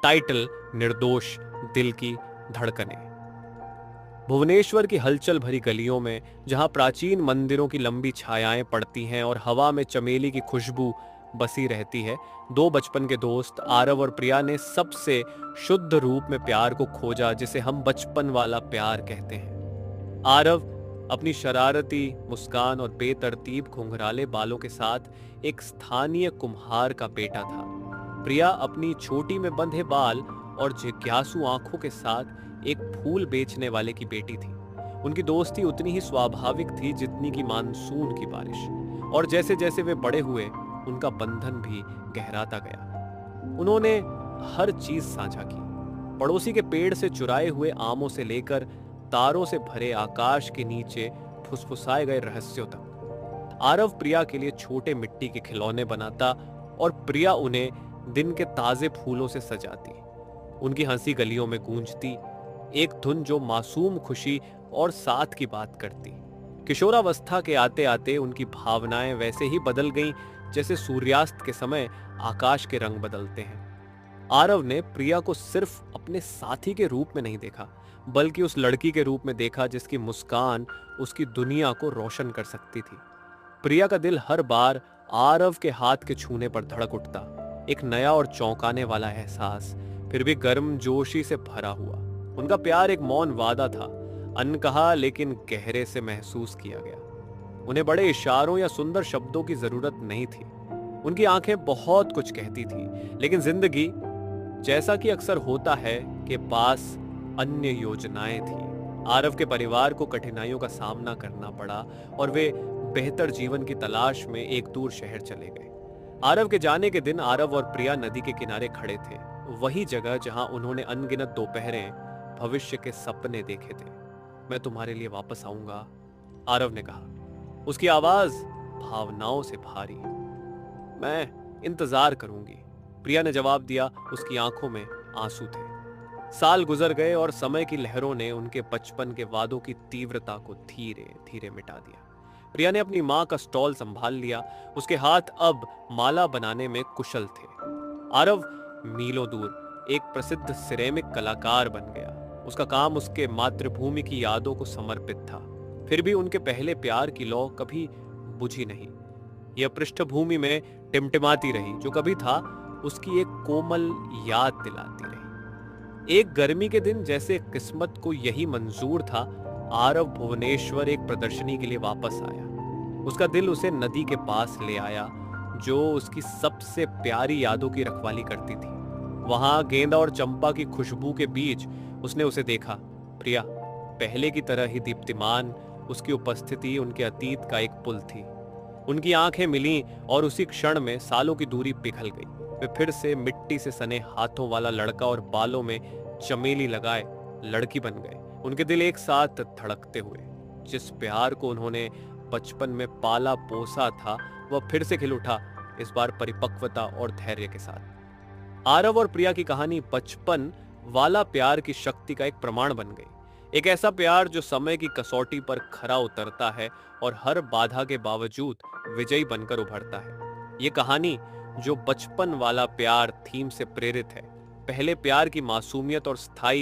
Title निर्दोष दिल की धड़कनें। भुवनेश्वर की हलचल भरी गलियों में, जहां प्राचीन मंदिरों की लंबी छायाएं पड़ती हैं और हवा में चमेली की खुशबू बसी रहती है, दो बचपन के दोस्त आरव और प्रिया ने सबसे शुद्ध रूप में प्यार को खोजा, जिसे हम बचपन वाला प्यार कहते हैं। आरव अपनी शरारती मुस्कान और बेतरतीब घुंघराले बालों के साथ एक स्थानीय कुम्हार का बेटा था। प्रिया अपनी छोटी में बंधे बाल और जिज्ञासु आंखों के साथ एक फूल बेचने वाले की बेटी थी। उनकी दोस्ती उतनी ही स्वाभाविक थी जितनी कि मानसून की बारिश, और जैसे जैसे वे बड़े हुए उनका बंधन भी गहराता गया। उन्होंने हर चीज साझा की, पड़ोसी के पेड़ से चुराए हुए आमों से लेकर तारों से भरे आकाश के नीचे फुसफुसाए गए रहस्यों तक। आरव प्रिया के लिए छोटे मिट्टी के खिलौने बनाता और प्रिया उन्हें दिन के ताजे फूलों से सजाती। उनकी हंसी गलियों में गूंजती, एक धुन जो मासूम खुशी और साथ की बात करती। किशोरावस्था के आते आते उनकी भावनाएं वैसे ही बदल गईं जैसे सूर्यास्त के समय आकाश के रंग बदलते हैं। आरव ने प्रिया को सिर्फ अपने साथी के रूप में नहीं देखा, बल्कि उस लड़की के रूप में देखा जिसकी मुस्कान उसकी दुनिया को रोशन कर सकती थी। प्रिया का दिल हर बार आरव के हाथ के छूने पर धड़क उठता, एक नया और चौंकाने वाला एहसास, फिर भी गर्मजोशी से भरा हुआ। उनका प्यार एक मौन वादा था, अनकहा लेकिन गहरे से महसूस किया गया। उन्हें बड़े इशारों या सुंदर शब्दों की जरूरत नहीं थी। उनकी आंखें बहुत कुछ कहती थी, लेकिन जिंदगी, जैसा कि अक्सर होता है, के पास अन्य योजनाएं थी। आरव के परिवार को कठिनाइयों का सामना करना पड़ा और वे बेहतर जीवन की तलाश में एक दूर शहर चले गए। आरव के जाने के दिन आरव और प्रिया नदी के किनारे खड़े थे, वही जगह जहां उन्होंने अनगिनत दोपहरें भविष्य के सपने देखे थे। मैं तुम्हारे लिए वापस आऊंगा, आरव ने कहा, उसकी आवाज भावनाओं से भारी। मैं इंतजार करूंगी, प्रिया ने जवाब दिया। उसकी आंखों में आंसू थे। साल गुजर गए और समय की लहरों ने उनके बचपन के वादों की तीव्रता को धीरे धीरे मिटा दिया। प्रिया ने अपनी मां का स्टॉल संभाल लिया, उसके हाथ अब माला बनाने में कुशल थे। आरव मीलों दूर एक प्रसिद्ध सिरेमिक कलाकार बन गया। उसका काम उसके मातृभूमि की यादों को समर्पित था। फिर भी उनके पहले प्यार की लौ कभी बुझी नहीं। यह पृष्ठभूमि में टिमटिमाती रही, जो कभी था उसकी एक कोमल याद दिलाती रही। एक गर्मी के दिन, जैसे किस्मत को यही मंजूर था, आरव भुवनेश्वर एक प्रदर्शनी के लिए वापस आया। उसका दिल उसे नदी के पास ले आया, जो उसकी सबसे प्यारी यादों की रखवाली करती थी। वहां गेंदा और चंपा की खुशबू के बीच उसने उसे देखा। प्रिया पहले की तरह ही दीप्तिमान, उसकी उपस्थिति उनके अतीत का एक पुल थी। उनकी आंखें मिलीं और उसी क्षण में सालों की दूरी पिघल गई। वे फिर से मिट्टी से सने हाथों वाला लड़का और बालों में चमेली लगाए लड़की बन गए। उनके दिल एक साथ धड़कते हुए। जिस प्यार को उन्होंने बचपन में पाला पोसा था, वह फिर से खिल उठा, इस बार परिपक्वता और धैर्य के साथ। आरव और प्रिया की कहानी बचपन वाला प्यार की शक्ति का एक प्रमाण बन गई। एक ऐसा प्यार जो समय की कसौटी पर खरा उतरता है और हर बाधा के बावजूद विजयी बनकर उभरता है। ये कहानी, जो बचपन वाला प्यार थीम से प्रेरित है, पहले प्यार की मासूमियत और स्थायी